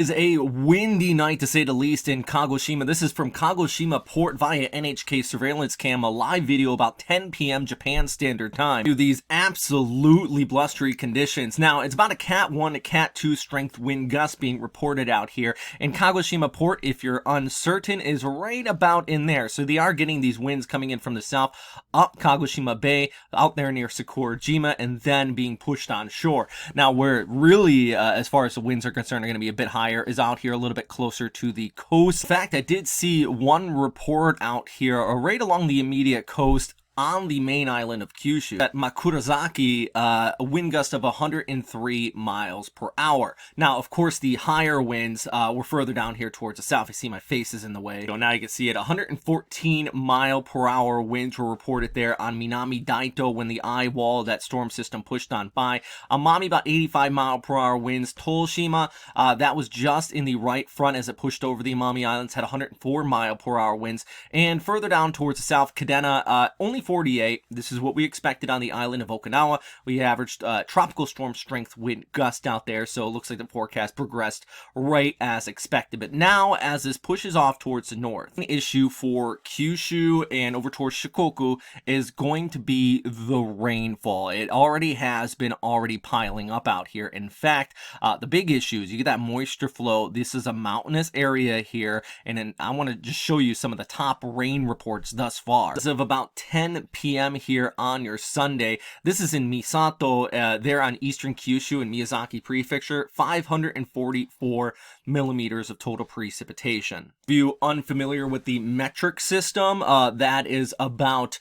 Is a windy night to say the least in Kagoshima. This is from Kagoshima port via NHK surveillance cam, a live video about 10 p.m. Japan Standard Time. To these absolutely blustery conditions. Now, it's about a Cat 1 to Cat 2 strength wind gust being reported out here. And Kagoshima port, if you're uncertain, is right about in there. So they are getting these winds coming in from the south up Kagoshima Bay, out there near Sakurajima, and then being pushed on shore. Now, where really, as far as the winds are concerned, are going to be a bit higher is out here a little bit closer to the coast. In fact, I did see one report out here right along the immediate coast on the main island of Kyushu at Makurazaki, a wind gust of 103 miles per hour. Now, of course, the higher winds were further down here towards the south. You see my face is in the way. So now you can see it. 114 mile per hour winds were reported there on Minami Daito when the eye wall of that storm system pushed on by. Amami, about 85 mile per hour winds. Toshima, that was just in the right front as it pushed over the Amami Islands, had 104 mile per hour winds. And further down towards the south, Kadena, only 48. This is what we expected on the island of Okinawa. We averaged tropical storm strength wind gust out there, so it looks like the forecast progressed right as expected. But now, as this pushes off towards the north, the issue for Kyushu and over towards Shikoku is going to be the rainfall. It already has been piling up out here. In fact, the big issue is you get that moisture flow. This is a mountainous area here, and then I want to just show you some of the top rain reports thus far. As of about 10 p.m. here on your Sunday. This is in Misato, there on eastern Kyushu in Miyazaki Prefecture, 544 millimeters of total precipitation. If you unfamiliar with the metric system, that is about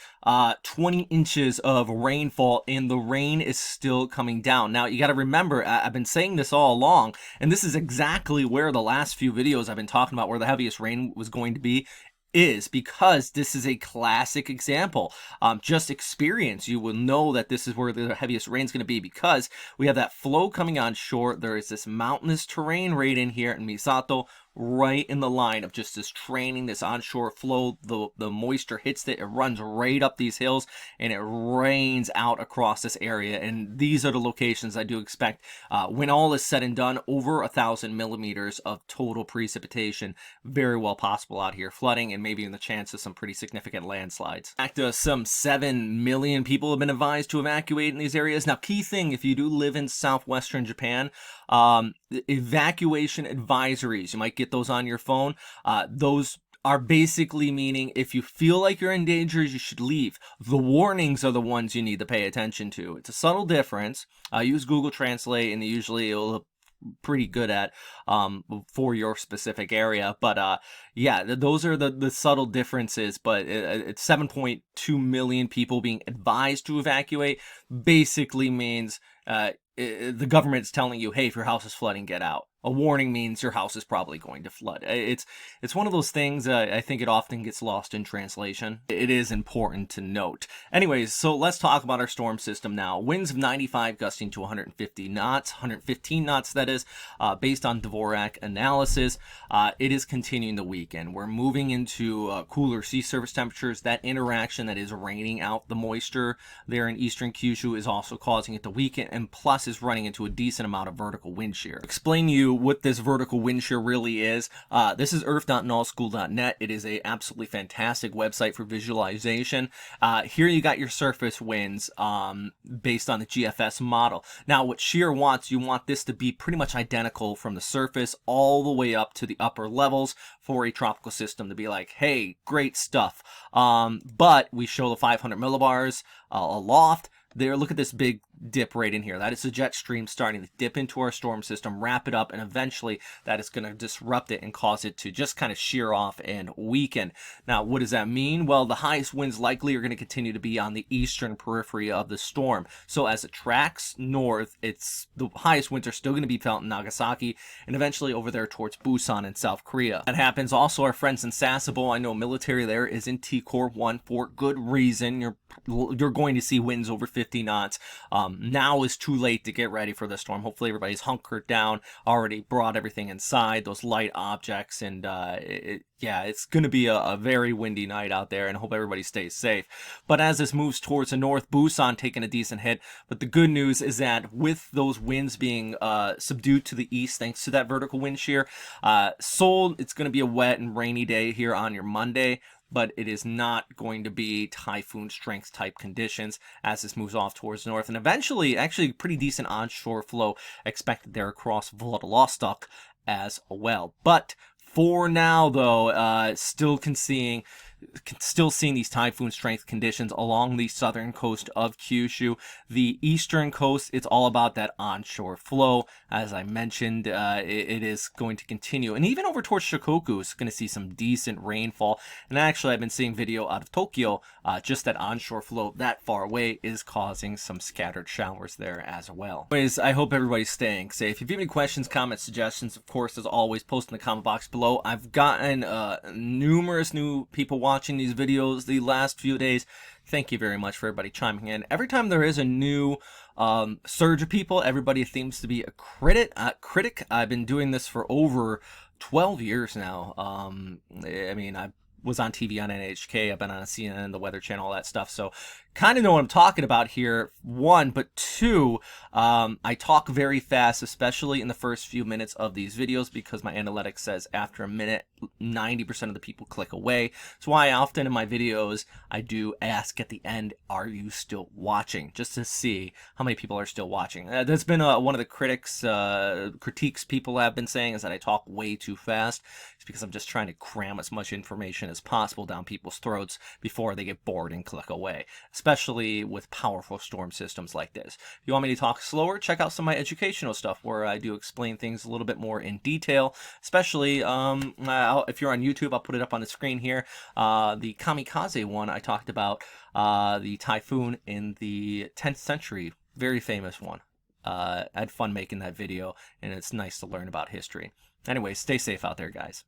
20 inches of rainfall, and the rain is still coming down. Now, you got to remember, I've been saying this all along, and this is exactly where the last few videos I've been talking about where the heaviest rain was going to be, is because this is a classic example. Just experience, you will know that this is where the heaviest rain is going to be because we have that flow coming on shore. There is this mountainous terrain right in here in Misato, right in the line of just this training, this onshore flow. The moisture hits it runs right up these hills, and it rains out across this area. And these are the locations I do expect, when all is said and done, over 1,000 millimeters of total precipitation. Very well possible out here, flooding, and maybe in the chance of some pretty significant landslides. In fact, some 7 million people have been advised to evacuate in these areas. Now, key thing, if you do live in southwestern Japan, evacuation advisories, you might get those on your phone. Those are basically meaning if you feel like you're in danger, you should leave. The warnings are the ones you need to pay attention to. It's a subtle difference. Use Google Translate, and usually it'll pretty good at for your specific area. But yeah, those are the subtle differences. But it's 7.2 million people being advised to evacuate basically means the government's telling you, hey, if your house is flooding, get out. A warning means your house is probably going to flood. It's one of those things, I think it often gets lost in translation. It is important to note. Anyways, so let's talk about our storm system now. Winds of 95 gusting to 150 knots, 115 knots that is, based on Dvorak analysis. It is continuing the weekend. We're moving into cooler sea surface temperatures. That interaction that is raining out the moisture there in eastern Kyushu is also causing it to weaken, and plus is running into a decent amount of vertical wind shear. Explain to you what this vertical wind shear really is. This is earth.nullschool.net. It is a absolutely fantastic website for visualization. Here you got your surface winds based on the GFS model. Now, what shear wants, you want this to be pretty much identical from the surface all the way up to the upper levels for a tropical system to be like, hey, great stuff. But we show the 500 millibars aloft. There, look at this big dip right in here. That is the jet stream starting to dip into our storm system, wrap it up, and eventually that is going to disrupt it and cause it to just kind of shear off and weaken. Now, what does that mean? Well, the highest winds likely are going to continue to be on the eastern periphery of the storm. So as it tracks north, the highest winds are still going to be felt in Nagasaki and eventually over there towards Busan in South Korea. That happens also our friends in Sasebo. I know military there is in T-Core 1 for good reason. You're going to see winds over 50 knots Now is too late to get ready for the storm. Hopefully everybody's hunkered down, already brought everything inside, those light objects, and yeah, it's going to be a very windy night out there, and I hope everybody stays safe. But as this moves towards the north, Busan taking a decent hit. But the good news is that with those winds being subdued to the east, thanks to that vertical wind shear, Seoul, it's going to be a wet and rainy day here on your Monday, but it is not going to be typhoon strength type conditions as this moves off towards the north. And eventually, actually pretty decent onshore flow expected there across Vladivostok as well. But for now, though, still seeing these typhoon strength conditions along the southern coast of Kyushu. The eastern coast, it's all about that onshore flow. As I mentioned, it is going to continue. And even over towards Shikoku is going to see some decent rainfall. And actually, I've been seeing video out of Tokyo, just that onshore flow that far away is causing some scattered showers there as well. Anyways, I hope everybody's staying safe. If you have any questions, comments, suggestions, of course, as always, post in the comment box below. I've gotten numerous new people watching these videos the last few days. Thank you very much for everybody chiming in. Every time there is a new surge of people, everybody seems to be a critic. I've been doing this for over 12 years now. I mean, I was on TV on NHK, I've been on CNN, the Weather Channel, all that stuff, so kind of know what I'm talking about here, one. But two, I talk very fast, especially in the first few minutes of these videos, because my analytics says after a minute 90% of the people click away. That's why often in my videos I do ask at the end, are you still watching, just to see how many people are still watching. That's been one of the critiques people have been saying, is that I talk way too fast. It's because I'm just trying to cram as much information as possible down people's throats before they get bored and click away, especially with powerful storm systems like this. If you want me to talk slower, check out some of my educational stuff where I do explain things a little bit more in detail, especially if you're on YouTube, I'll put it up on the screen here. The kamikaze one, I talked about the typhoon in the 10th century, very famous one. I had fun making that video, and it's nice to learn about history. Anyway, stay safe out there, guys.